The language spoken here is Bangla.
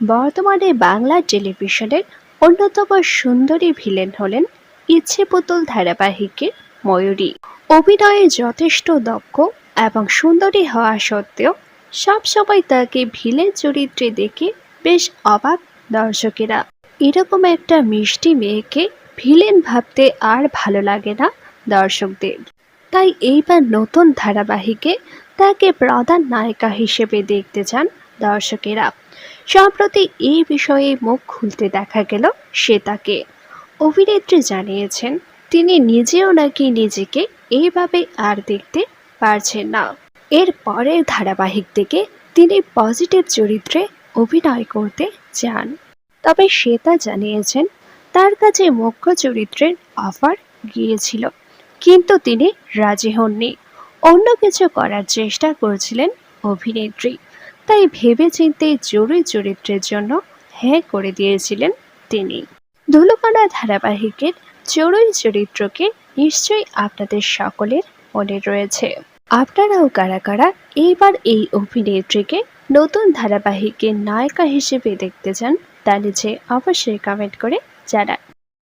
বর্তমানে বাংলা টেলিভিশনের অন্যতম সুন্দরী ভিলেন হলেন ইচ্ছে পুতুল ধারাবাহিকের ময়ূরী। অভিনয়ে যথেষ্ট দক্ষ এবং সুন্দরী হওয়া সত্ত্বেও সবসময় তাকে ভিলেন চরিত্রে দেখে বেশ অবাক দর্শকেরা। এরকম একটা মিষ্টি মেয়েকে ভিলেন ভাবতে আর ভালো লাগে না দর্শকদের। তাই এইবার নতুন ধারাবাহিকে তাকে প্রধান নায়িকা হিসেবে দেখতে চান দর্শকেরা। সম্প্রতি এই বিষয়ে মুখ খুলতে দেখা গেল শ্বেতাকে। অভিনেত্রী জানিয়েছেন তিনি নিজেও নাকি নিজেকে এইভাবে আর দেখতে পারছেন না। এর পরের ধারাবাহিক থেকে তিনি পজিটিভ চরিত্রে অভিনয় করতে চান। তবে শ্বেতা জানিয়েছেন তার কাছে মুখ্য চরিত্রের অফার গিয়েছিল, কিন্তু তিনি রাজি হননি। অন্য কিছু করার চেষ্টা করছিলেন অভিনেত্রী। তাই ভেবেচিন্তে জরুরি চরিত্রের জন্য হ্যাঁ করে দিয়েছিলেন তিনি। ধুলোকণা ধারাবাহিকের জরুরি চরিত্রকে নিশ্চয়ই আপনাদের সকলের মনে রয়েছে। আপনারাও কারা কারা এইবার এই অভিনেত্রীকে নতুন ধারাবাহিকের নায়িকা হিসেবে দেখতে চান তা নিচে অবশ্যই কমেন্ট করে জানান।